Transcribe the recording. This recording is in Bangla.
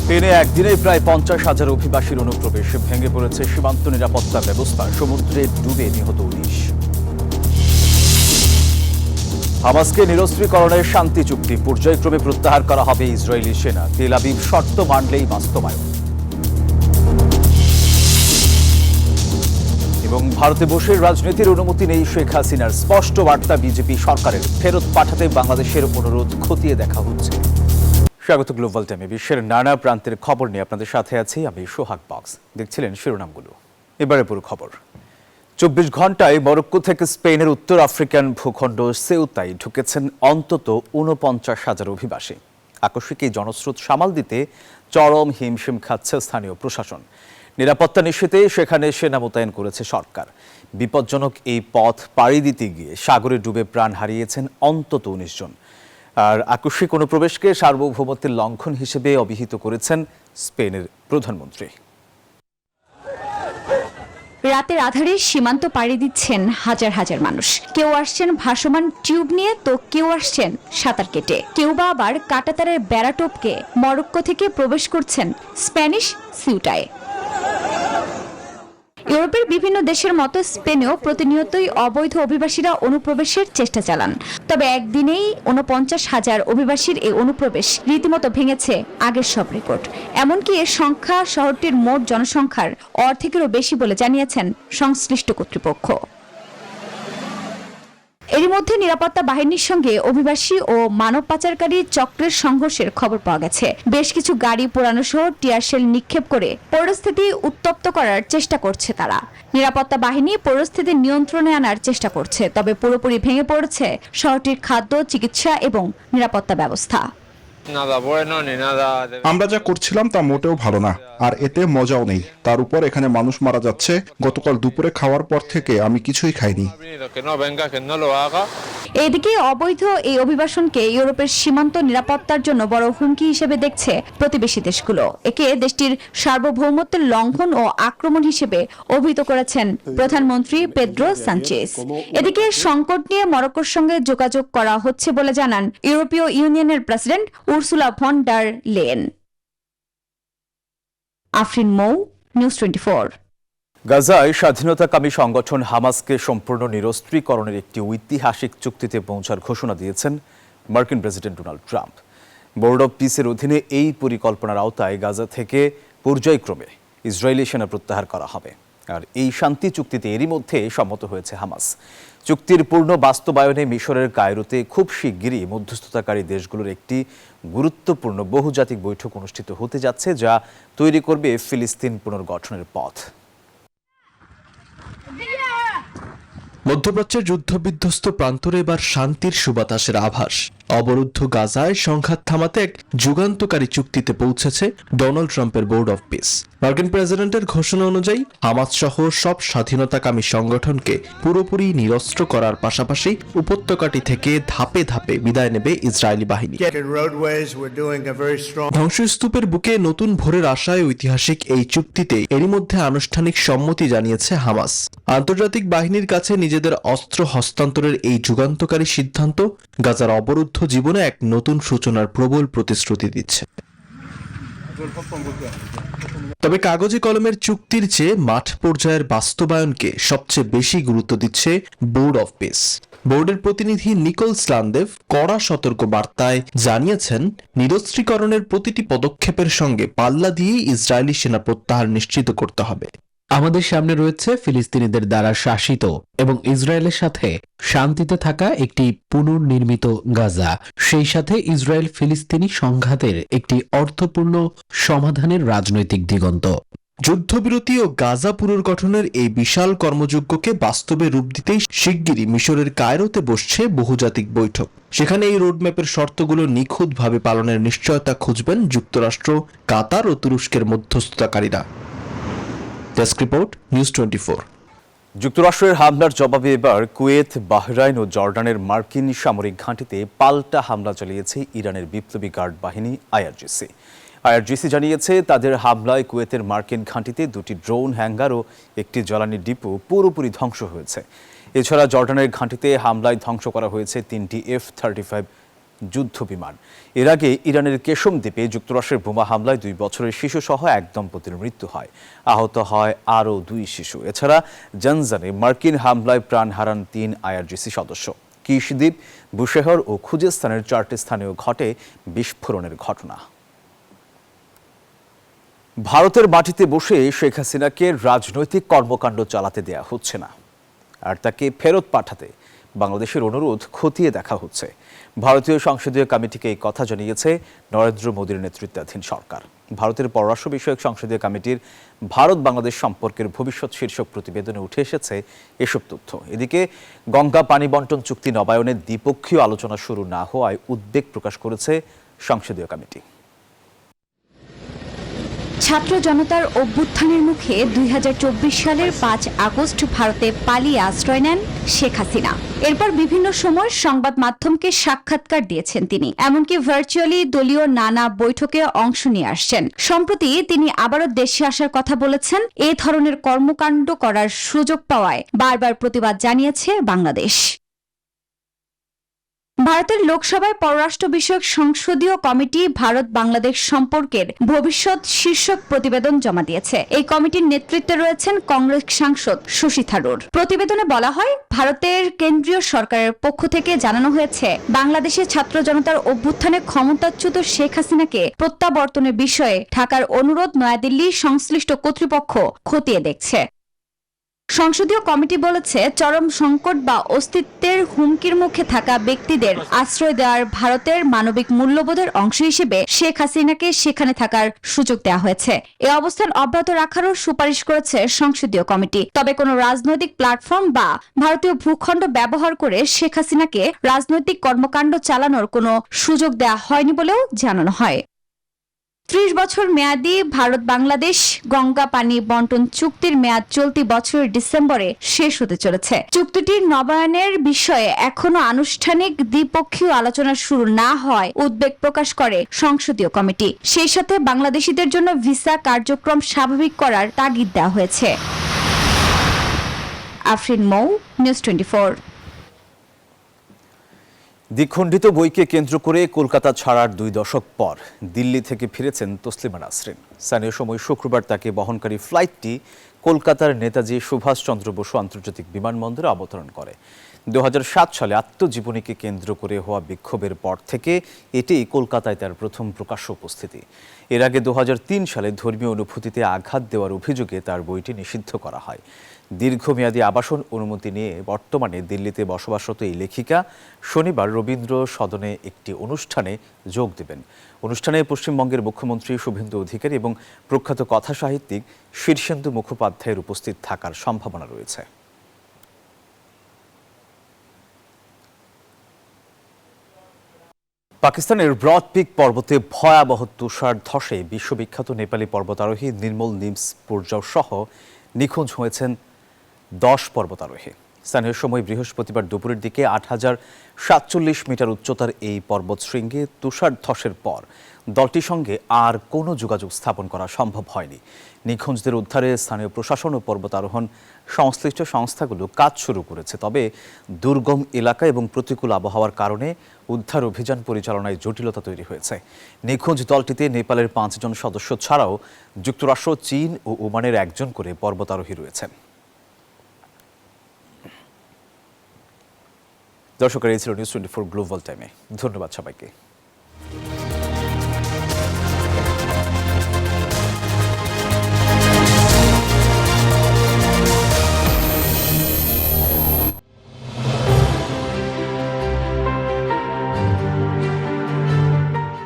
স্পেনে একদিনে প্রায় 50,000 অভিবাসীর অনুপ্রবেশ, ভেঙে পড়েছে সীমান্ত নিরাপত্তা ব্যবস্থা, সমুদ্রে ডুবে নিহত 19। হামাসকে নিরস্ত্রীকরণের শান্তি চুক্তি পর্যায়ক্রমে প্রত্যাহার করা হবে ইসরায়েলি সেনা, তেল আবিব শর্ত মানলেই বাস্তবায়ন। এবং ভারতে বসে রাজনীতির অনুমতি নেই শেখ হাসিনার, স্পষ্ট বার্তা বিজেপি সরকারের, ফেরত পাঠাতে বাংলাদেশের অনুরোধ খতিয়ে দেখা হচ্ছে। স্বাগত গ্লোবাল টাইমে। বিশ্বের নানা প্রান্তের খবর নিয়ে আপনাদের সাথে আছি আমি সোহাগ বক্স। দেখছিলেন শিরোনামগুলো, এবারে পুরো খবর। 24 ঘন্টায় মরক্কো থেকে স্পেনের উত্তর আফ্রিকান ভূখণ্ড সেউতায় ঢুকেছেন অন্তত 49,000 অভিবাসী। আকস্মিক এই জনস্রোত সামাল দিতে চরম হিমশিম খাচ্ছে স্থানীয় প্রশাসন। নিরাপত্তা নিশ্চিতে সেখানে সেনা মোতায়েন করেছে সরকার। বিপজ্জনক এই পথ পাড়ি দিতে গিয়ে সাগরে ডুবে প্রাণ হারিয়েছেন অন্তত 19 জন। আর আকস্মিক অনুপ্রবেশকে সার্বভৌমত্বের লঙ্ঘন হিসেবে অভিহিত করেছেন স্পেনের প্রধানমন্ত্রী। রাতের আধারে সীমান্ত পাড়ি দিচ্ছেন হাজার হাজার মানুষ। কেউ আসছেন ভাসমান টিউব নিয়ে, তো কেউ আসছেন সাঁতার কেটে, কেউ বা আবার কাঁটাতারের বেড়া টপকে মরক্কো থেকে প্রবেশ করছেন স্প্যানিশ সিউটায়। ইউরোপের বিভিন্ন দেশের মতো স্পেনেও প্রতিনিয়তই অবৈধ অভিবাসীরা অনুপ্রবেশের চেষ্টা চালান। তবে একদিনেই 49,000 অভিবাসীর এই অনুপ্রবেশ রীতিমতো ভেঙেছে আগের সব রেকর্ড। এমনকি এর সংখ্যা শহরটির মোট জনসংখ্যার অর্ধেকেরও বেশি বলে জানিয়েছেন সংশ্লিষ্ট কর্তৃপক্ষ। এরই মধ্যে নিরাপত্তা বাহিনীর সঙ্গে অভিবাসী ও মানব পাচারকারী চক্রের সংঘর্ষের খবর পাওয়া গেছে। বেশ কিছু গাড়ি পোড়ানো সহ টিয়ারশেল নিক্ষেপ করে পরিস্থিতি উত্তপ্ত করার চেষ্টা করছে তারা। নিরাপত্তা বাহিনী পরিস্থিতি নিয়ন্ত্রণে আনার চেষ্টা করছে, তবে পুরোপুরি ভেঙে পড়েছে শহরটির খাদ্য, চিকিৎসা এবং নিরাপত্তা ব্যবস্থা। আমরা যা করছিলাম তা মোটেও ভালো না, আর এতে মজাও নেই। তার উপর এখানে মানুষ মারা যাচ্ছে। গতকাল দুপুরে খাওয়ার পর থেকে আমি কিছুই খাইনি। এদিকে অবৈধ এই অভিবাসনকে ইউরোপের সীমান্ত নিরাপত্তার জন্য বড় হুমকি হিসেবে দেখছে প্রতিবেশী দেশগুলো। একে দেশটির সার্বভৌমত্বের লঙ্ঘন ও আক্রমণ হিসেবে অভিহিত করেছেন প্রধানমন্ত্রী পেদ্রো সানচেজ। এদিকে সংকট নিয়ে মরক্কোর সঙ্গে যোগাযোগ করা হচ্ছে বলে জানান ইউরোপীয় ইউনিয়নের president Ursula von der Leyen. Afrin Mou, news 24। গাজায় স্বাধীনতাকামী সংগঠন হামাসকে সম্পূর্ণ নিরস্ত্রীকরণের একটি ঐতিহাসিক চুক্তিতে পৌঁছার ঘোষণা দিয়েছেন মার্কিন president Donald Trump. Board of পিসের অধীনে এই পরিকল্পনার আওতায় গাজা থেকে পর্যায়ক্রমে ইসরায়েলি সেনা প্রত্যাহার করা হবে। আর এই শান্তি চুক্তিতে এরই মধ্যে সম্মত হয়েছে হামাস। চুক্তির পূর্ণ বাস্তবায়নে মিশরের কায়রোতে খুব শিগগিরই মধ্যস্থতাকারী দেশগুলোর একটি গুরুত্বপূর্ণ বহুজাতিক বৈঠক অনুষ্ঠিত হতে যাচ্ছে, যা তৈরি করবে ফিলিস্তিন পুনর্গঠনের পথ। মধ্যপ্রাচ্যের যুদ্ধবিধ্বস্ত প্রান্তরে এবার শান্তির সুবাতাসের আভাস। অবরুদ্ধ গাজায় সংঘাত থামাতে এক যুগান্তকারী চুক্তিতে পৌঁছেছে ডোনাল্ড ট্রাম্পের বোর্ড অব পিস। মার্কিন প্রেসিডেন্টের ঘোষণা অনুযায়ী হামাস সহ সব স্বাধীনতাকামী সংগঠনকে পুরোপুরি নিরস্ত্র করার পাশাপাশি উপত্যকাটি থেকে ধাপে ধাপে বিদায় নেবে ইসরায়েলি বাহিনী। ধ্বংসস্তূপের বুকে নতুন ভোরের আশায় ঐতিহাসিক এই চুক্তিতে এরই মধ্যে আনুষ্ঠানিক সম্মতি জানিয়েছে হামাস। আন্তর্জাতিক বাহিনীর কাছে নিজেদের অস্ত্র হস্তান্তরের এই যুগান্তকারী সিদ্ধান্ত গাজার অবরুদ্ধ জীবনে এক নতুন সূচনার প্রবল প্রতিশ্রুতি দিচ্ছে। তবে কাগজে কলমের চুক্তির চেয়ে মাঠ পর্যায়ের বাস্তবায়নকে সবচেয়ে বেশি গুরুত্ব দিচ্ছে বোর্ড অব পিস। বোর্ডের প্রতিনিধি নিকোল স্লানদেভ কড়া সতর্ক বার্তায় জানিয়েছেন, নিরস্ত্রীকরণের প্রতিটি পদক্ষেপের সঙ্গে পাল্লা দিয়ে ইসরায়েলি সেনা প্রত্যাহার নিশ্চিত করতে হবে। আমাদের সামনে রয়েছে ফিলিস্তিনিদের দ্বারা শাসিত এবং ইসরায়েলের সাথে শান্তিতে থাকা একটি পুনর্নির্মিত গাজা, সেই সাথে ইসরায়েল ফিলিস্তিনি সংঘাতের একটি অর্থপূর্ণ সমাধানের রাজনৈতিক দিগন্ত। যুদ্ধবিরতি ও গাজা পুনর্গঠনের এই বিশাল কর্মযজ্ঞকে বাস্তবে রূপ দিতেই শিগগিরই মিশরের কায়রোতে বসছে বহুজাতিক বৈঠক। সেখানে এই রোডম্যাপের শর্তগুলো নিখুঁতভাবে পালনের নিশ্চয়তা খুঁজবেন যুক্তরাষ্ট্র, কাতার ও তুরস্কের মধ্যস্থতাকারীরা। Desk report, news 24। যুক্তরাষ্ট্রের হামলার জবাবে এবার কুয়েত, বাহরাইন ও জর্ডানের মার্কিন সামরিক ঘাঁটিতে পাল্টা হামলা চালিয়েছে ইরানের বিপ্লবী গার্ড বাহিনী আইআরজিসি। আইআরজিসি জানিয়েছে, তাদের হামলায় কুয়েতের মার্কিন ঘাঁটিতে 2টি ড্রোন হ্যাঙ্গার ও একটি জ্বালানি ডিপো পুরোপুরি ধ্বংস হয়েছে। এছাড়া জর্ডানের ঘাঁটিতে হামলায় ধ্বংস করা হয়েছে 3টি F-35 যুদ্ধ বিমান। এর আগে ইরানের কেশম দ্বীপে যুক্তরাষ্ট্রের বোমা হামলায় 2 বছরের শিশুসহ এক দম্পতির মৃত্যু হয়। আহত হয় আরও 2 শিশু। এছাড়া জানজানে মার্কিন হামলায় প্রাণ হারান 3 আইআরজিসি সদস্য। কিশ দ্বীপ, বুশেহর ও খুজেস্তানের 4টি স্থানেও ঘটে বিস্ফোরণের ঘটনা। ভারতের মাটিতে বসে শেখ হাসিনাকে রাজনৈতিক কর্মকাণ্ড চালাতে দেয়া হচ্ছে না, আর তাকে ফেরত পাঠাতে বাংলাদেশের অনুরোধ খতিয়ে দেখা হচ্ছে। ভারতীয় সংসদীয় কমিটিকে এই কথা জানিয়েছে নরেন্দ্র মোদীর নেতৃত্বাধীন সরকার। ভারতের পররাষ্ট্র বিষয়ক সংসদীয় কমিটির ভারত বাংলাদেশ সম্পর্কের ভবিষ্যৎ শীর্ষক প্রতিবেদনে উঠে এসেছে এসব তথ্য। এদিকে গঙ্গা পানি বন্টন চুক্তি নবায়নে দ্বিপক্ষীয় আলোচনা শুরু না হওয়ায় উদ্বেগ প্রকাশ করেছে সংসদীয় কমিটি। ছাত্র জনতার অভ্যুত্থানের মুখে 2024 সালের 5 আগস্ট ভারতে পালিয়ে আশ্রয় নেন শেখ হাসিনা। এরপর বিভিন্ন সময় সংবাদ মাধ্যমকে সাক্ষাৎকার দিয়েছেন তিনি, এমনকি ভার্চুয়ালি দলীয় নানা বৈঠকে অংশ নিয়ে আসছেন। সম্প্রতি তিনি আবারও দেশে আসার কথা বলেছেন। এ ধরনের কর্মকাণ্ড করার সুযোগ পাওয়ায় বারবার প্রতিবাদ জানিয়েছে বাংলাদেশ। ভারতের লোকসভায় পররাষ্ট্র বিষয়ক সংসদীয় কমিটি ভারত বাংলাদেশ সম্পর্কের ভবিষ্যৎ শীর্ষক প্রতিবেদন জমা দিয়েছে। এই কমিটির নেতৃত্বে রয়েছেন কংগ্রেস সাংসদ শশী থারুর। প্রতিবেদনে বলা হয়, ভারতের কেন্দ্রীয় সরকারের পক্ষ থেকে জানানো হয়েছে, বাংলাদেশের ছাত্র জনতার অভ্যুত্থানে ক্ষমতাচ্যুত শেখ হাসিনাকে প্রত্যাবর্তনের বিষয়ে ঢাকার অনুরোধ নয়াদিল্লির সংশ্লিষ্ট কর্তৃপক্ষ খতিয়ে দেখছে। সংসদীয় কমিটি বলেছে, চরম সংকট বা অস্তিত্বের হুমকির মুখে থাকা ব্যক্তিদের আশ্রয় দেওয়ার ভারতের মানবিক মূল্যবোধের অংশ হিসেবে শেখ হাসিনাকে সেখানে থাকার সুযোগ দেওয়া হয়েছে। এ অবস্থান অব্যাহত রাখারও সুপারিশ করেছে সংসদীয় কমিটি। তবে কোনো রাজনৈতিক প্ল্যাটফর্ম বা ভারতীয় ভূখণ্ড ব্যবহার করে শেখ হাসিনাকে রাজনৈতিক কর্মকাণ্ড চালানোর কোনো সুযোগ দেওয়া হয়নি বলেও জানানো হয়। 30 বছর মেয়াদী ভারত বাংলাদেশ গঙ্গা পানি বন্টন চুক্তির মেয়াদ চলতি বছরের ডিসেম্বরে শেষ হতে চলেছে। চুক্তিটির নবায়নের বিষয়ে এখনো আনুষ্ঠানিক দ্বিপক্ষীয় আলোচনা শুরু না হয় উদ্বেগ প্রকাশ করে সংসদীয় কমিটি। সেই সাথে বাংলাদেশিদের জন্য ভিসা কার্যক্রম স্বাভাবিক করার তাগিদ দেওয়া হয়েছে। আফরিন মৌ, নিউজ 24। দ্বিখণ্ডিত বইকে কেন্দ্র করে কলকাতা ছাড়ার 2 দশক পর দিল্লি থেকে ফিরেছেন তসলিমা নাসরিন। স্থানীয় সময় শুক্রবার তাকে বহনকারী ফ্লাইটটি কলকাতার নেতাজি সুভাষচন্দ্র বসু আন্তর্জাতিক বিমানবন্দরে অবতরণ করে। 2007 সালে আত্মজীবনীকে কেন্দ্র করে হওয়া বিক্ষোভের পর থেকে এটি কলকাতায় তার প্রথম প্রকাশ্য উপস্থিতি। এর আগে 2003 সালে ধর্মীয় অনুভূতিতে আঘাত দেওয়ার অভিযোগে তার বইটি নিষিদ্ধ করা হয়। দীর্ঘমেয়াদী আবাসন অনুমতি নিয়ে বর্তমানে দিল্লিতে বসবাসরত এই লেখিকা শনিবার রবীন্দ্র সদনে একটি অনুষ্ঠানে যোগ দেবেন। অনুষ্ঠানে পশ্চিমবঙ্গের মুখ্যমন্ত্রী শুভেন্দু অধিকারী এবং প্রখ্যাত কথা সাহিত্যিক শীর্ষেন্দু মুখোপাধ্যায়ের উপস্থিত থাকার সম্ভাবনা রয়েছে। পাকিস্তানের ব্রড পিক পর্বতে ভয়াবহ তুষার ধসে বিশ্ববিখ্যাত নেপালি পর্বতারোহী নির্মল নিমসপুরজাও সহ নিখোঁজ হয়েছেন 10 পর্বতারোহী। স্থানীয় সময় বৃহস্পতিবার দুপুরের দিকে 8047 মিটার উচ্চতার এই পর্বত শৃঙ্গে তুষার ধসের পর দলটির সঙ্গে আর কোনো যোগাযোগ স্থাপন করা সম্ভব হয়নি। নিখোঁজদের উদ্ধারে স্থানীয় প্রশাসন ও পর্বতারোহণ সংশ্লিষ্ট সংস্থাগুলো কাজ শুরু করেছে। তবে দুর্গম এলাকা এবং প্রতিকূল আবহাওয়ার কারণে উদ্ধার অভিযান পরিচালনায় জটিলতা তৈরি হয়েছে। নিখোঁজ দলটিতে নেপালের 5 জন সদস্য ছাড়াও যুক্তরাষ্ট্র, চীন ও ওমানের 1 জন করে পর্বতারোহী রয়েছেন। দর্শকের এই ছিল নিউজ 24 গ্লোবাল টাইমে। ধন্যবাদ সবাইকে।